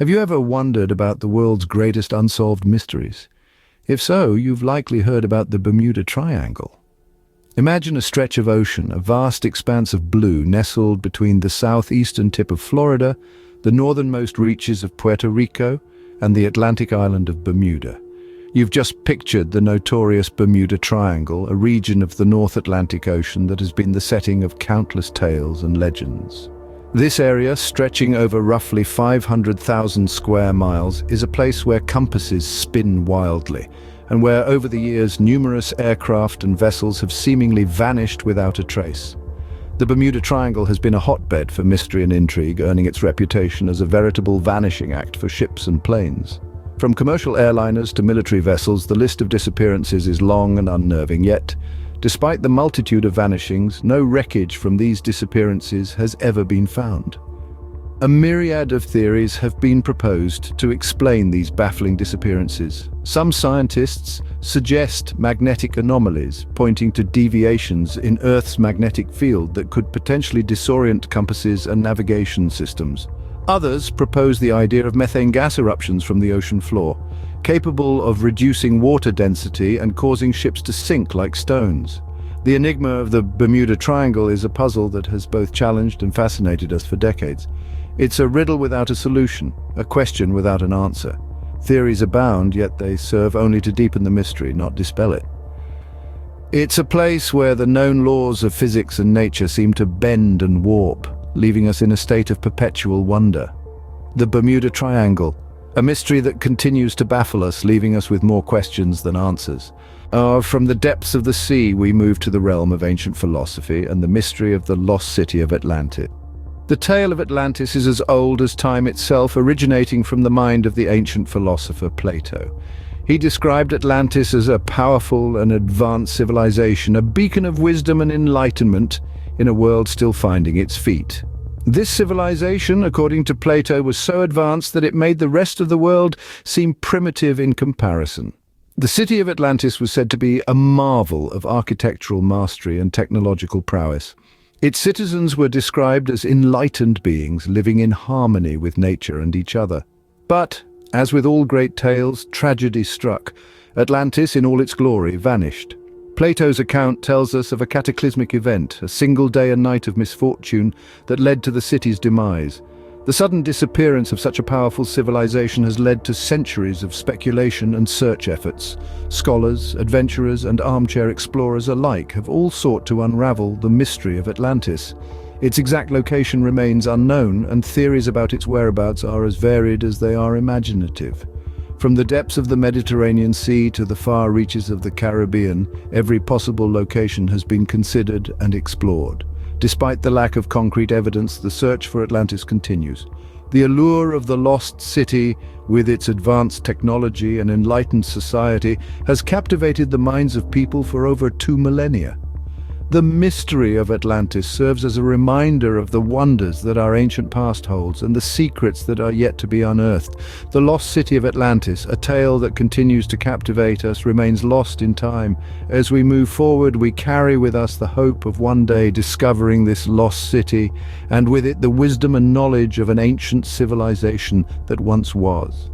Have you ever wondered about the world's greatest unsolved mysteries? If so, you've likely heard about the Bermuda Triangle. Imagine a stretch of ocean, a vast expanse of blue nestled between the southeastern tip of Florida, the northernmost reaches of Puerto Rico, and the Atlantic island of Bermuda. You've just pictured the notorious Bermuda Triangle, a region of the North Atlantic Ocean that has been the setting of countless tales and legends. This area, stretching over roughly 500,000 square miles, is a place where compasses spin wildly, and where over the years numerous aircraft and vessels have seemingly vanished without a trace. The Bermuda Triangle has been a hotbed for mystery and intrigue, earning its reputation as a veritable vanishing act for ships and planes. From commercial airliners to military vessels, the list of disappearances is long and unnerving, yet, despite the multitude of vanishings, no wreckage from these disappearances has ever been found. A myriad of theories have been proposed to explain these baffling disappearances. Some scientists suggest magnetic anomalies, pointing to deviations in Earth's magnetic field that could potentially disorient compasses and navigation systems. Others propose the idea of methane gas eruptions from the ocean floor, capable of reducing water density and causing ships to sink like stones. The enigma of the Bermuda Triangle is a puzzle that has both challenged and fascinated us for decades. It's a riddle without a solution, a question without an answer. Theories abound, yet they serve only to deepen the mystery, not dispel it. It's a place where the known laws of physics and nature seem to bend and warp, leaving us in a state of perpetual wonder. The Bermuda Triangle, a mystery that continues to baffle us, leaving us with more questions than answers. From the depths of the sea, we move to the realm of ancient philosophy and the mystery of the lost city of Atlantis. The tale of Atlantis is as old as time itself, originating from the mind of the ancient philosopher Plato. He described Atlantis as a powerful and advanced civilization, a beacon of wisdom and enlightenment in a world still finding its feet. This civilization, according to Plato, was so advanced that it made the rest of the world seem primitive in comparison. The city of Atlantis was said to be a marvel of architectural mastery and technological prowess. Its citizens were described as enlightened beings living in harmony with nature and each other. But, as with all great tales, tragedy struck. Atlantis, in all its glory, vanished. Plato's account tells us of a cataclysmic event, a single day and night of misfortune that led to the city's demise. The sudden disappearance of such a powerful civilization has led to centuries of speculation and search efforts. Scholars, adventurers, and armchair explorers alike have all sought to unravel the mystery of Atlantis. Its exact location remains unknown, and theories about its whereabouts are as varied as they are imaginative. From the depths of the Mediterranean Sea to the far reaches of the Caribbean, every possible location has been considered and explored. Despite the lack of concrete evidence, the search for Atlantis continues. The allure of the lost city, with its advanced technology and enlightened society, has captivated the minds of people for over 2 millennia. The mystery of Atlantis serves as a reminder of the wonders that our ancient past holds and the secrets that are yet to be unearthed. The lost city of Atlantis, a tale that continues to captivate us, remains lost in time. As we move forward, we carry with us the hope of one day discovering this lost city, and with it the wisdom and knowledge of an ancient civilization that once was.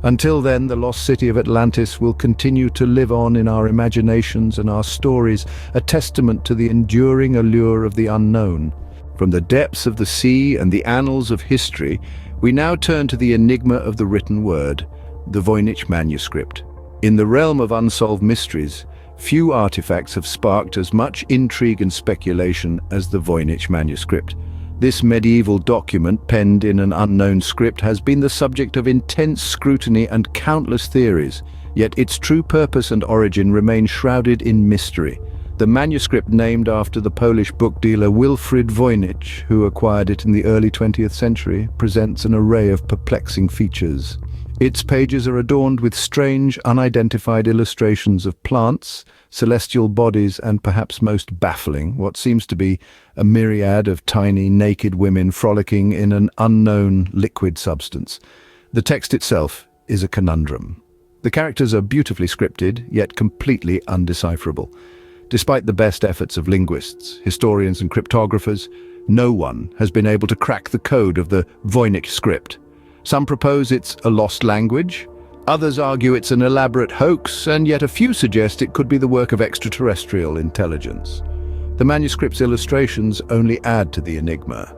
Until then, the lost city of Atlantis will continue to live on in our imaginations and our stories, a testament to the enduring allure of the unknown. From the depths of the sea and the annals of history, we now turn to the enigma of the written word, the Voynich manuscript. In the realm of unsolved mysteries, few artifacts have sparked as much intrigue and speculation as the Voynich manuscript. This medieval document, penned in an unknown script, has been the subject of intense scrutiny and countless theories, yet its true purpose and origin remain shrouded in mystery. The manuscript, named after the Polish book dealer Wilfrid Voynich, who acquired it in the early 20th century, presents an array of perplexing features. Its pages are adorned with strange, unidentified illustrations of plants, celestial bodies, and perhaps most baffling, what seems to be a myriad of tiny, naked women frolicking in an unknown liquid substance. The text itself is a conundrum. The characters are beautifully scripted, yet completely undecipherable. Despite the best efforts of linguists, historians, and cryptographers, no one has been able to crack the code of the Voynich script. Some propose it's a lost language, others argue it's an elaborate hoax, and yet a few suggest it could be the work of extraterrestrial intelligence. The manuscript's illustrations only add to the enigma.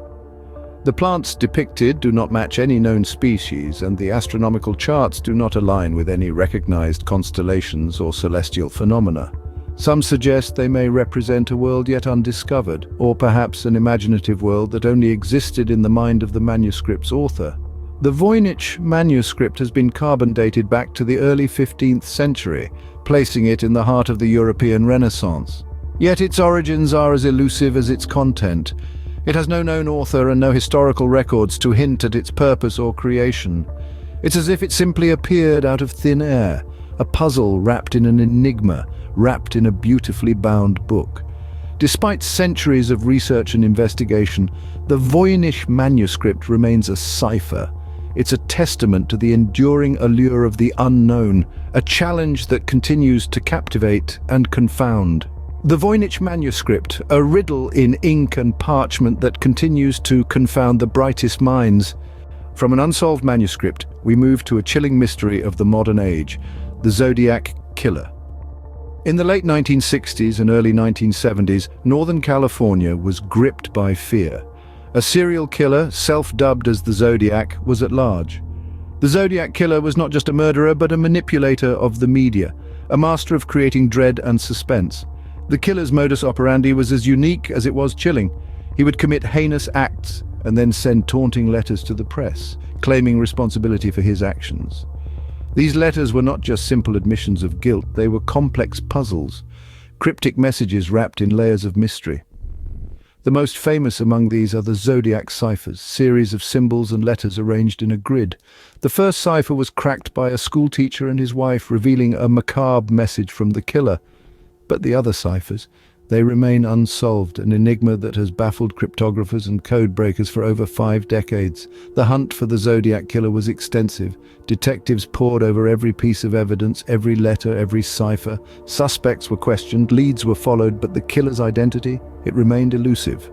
The plants depicted do not match any known species, and the astronomical charts do not align with any recognized constellations or celestial phenomena. Some suggest they may represent a world yet undiscovered, or perhaps an imaginative world that only existed in the mind of the manuscript's author. The Voynich manuscript has been carbon dated back to the early 15th century, placing it in the heart of the European Renaissance. Yet its origins are as elusive as its content. It has no known author and no historical records to hint at its purpose or creation. It's as if it simply appeared out of thin air, a puzzle wrapped in an enigma, wrapped in a beautifully bound book. Despite centuries of research and investigation, the Voynich manuscript remains a cipher. It's a testament to the enduring allure of the unknown, a challenge that continues to captivate and confound. The Voynich manuscript, a riddle in ink and parchment that continues to confound the brightest minds. From an unsolved manuscript, we move to a chilling mystery of the modern age, the Zodiac Killer. In the late 1960s and early 1970s, Northern California was gripped by fear. A serial killer, self-dubbed as the Zodiac, was at large. The Zodiac Killer was not just a murderer, but a manipulator of the media, a master of creating dread and suspense. The killer's modus operandi was as unique as it was chilling. He would commit heinous acts and then send taunting letters to the press, claiming responsibility for his actions. These letters were not just simple admissions of guilt, they were complex puzzles, cryptic messages wrapped in layers of mystery. The most famous among these are the Zodiac ciphers, series of symbols and letters arranged in a grid. The first cipher was cracked by a schoolteacher and his wife, revealing a macabre message from the killer. But the other ciphers, they remain unsolved, an enigma that has baffled cryptographers and code breakers for over 5 decades. The hunt for the Zodiac Killer was extensive. Detectives pored over every piece of evidence, every letter, every cipher. Suspects were questioned, leads were followed, but the killer's identity, it remained elusive.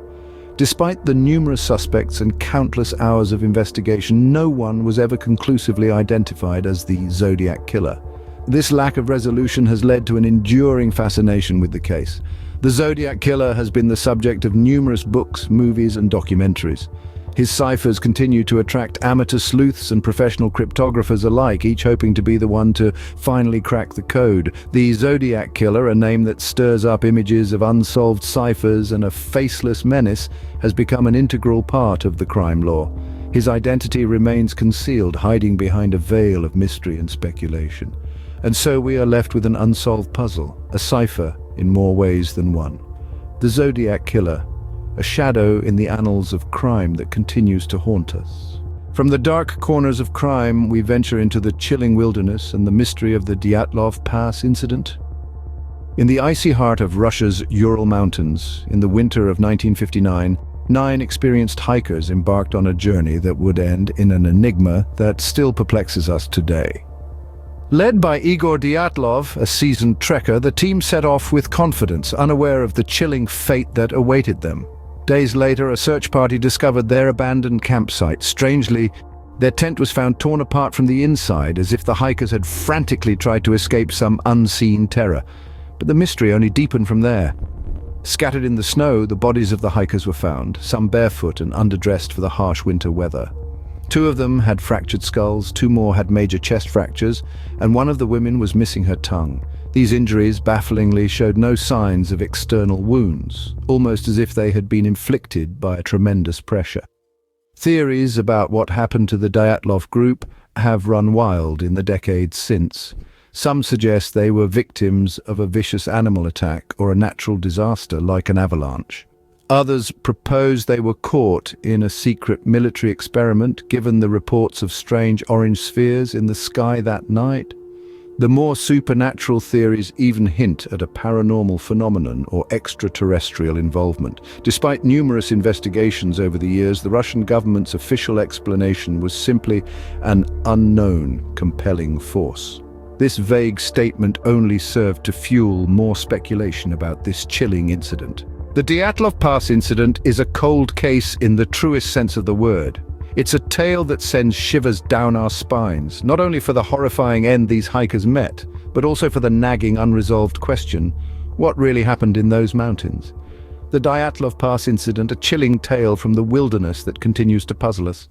Despite the numerous suspects and countless hours of investigation, no one was ever conclusively identified as the Zodiac Killer. This lack of resolution has led to an enduring fascination with the case. The Zodiac Killer has been the subject of numerous books, movies, and documentaries. His ciphers continue to attract amateur sleuths and professional cryptographers alike, each hoping to be the one to finally crack the code. The Zodiac Killer, a name that stirs up images of unsolved ciphers and a faceless menace, has become an integral part of the crime law. His identity remains concealed, hiding behind a veil of mystery and speculation. And so we are left with an unsolved puzzle, a cipher in more ways than one. The Zodiac Killer, a shadow in the annals of crime that continues to haunt us. From the dark corners of crime, we venture into the chilling wilderness and the mystery of the Dyatlov Pass incident. In the icy heart of Russia's Ural Mountains, in the winter of 1959, 9 experienced hikers embarked on a journey that would end in an enigma that still perplexes us today. Led by Igor Dyatlov, a seasoned trekker, the team set off with confidence, unaware of the chilling fate that awaited them. Days later, a search party discovered their abandoned campsite. Strangely, their tent was found torn apart from the inside, as if the hikers had frantically tried to escape some unseen terror. But the mystery only deepened from there. Scattered in the snow, the bodies of the hikers were found, some barefoot and underdressed for the harsh winter weather. 2 of them had fractured skulls, 2 more had major chest fractures, and one of the women was missing her tongue. These injuries, bafflingly, showed no signs of external wounds, almost as if they had been inflicted by a tremendous pressure. Theories about what happened to the Dyatlov group have run wild in the decades since. Some suggest they were victims of a vicious animal attack or a natural disaster like an avalanche. Others propose they were caught in a secret military experiment, given the reports of strange orange spheres in the sky that night. The more supernatural theories even hint at a paranormal phenomenon or extraterrestrial involvement. Despite numerous investigations over the years, the Russian government's official explanation was simply an unknown compelling force. This vague statement only served to fuel more speculation about this chilling incident. The Dyatlov Pass incident is a cold case in the truest sense of the word. It's a tale that sends shivers down our spines, not only for the horrifying end these hikers met, but also for the nagging, unresolved question, what really happened in those mountains? The Dyatlov Pass incident, a chilling tale from the wilderness that continues to puzzle us.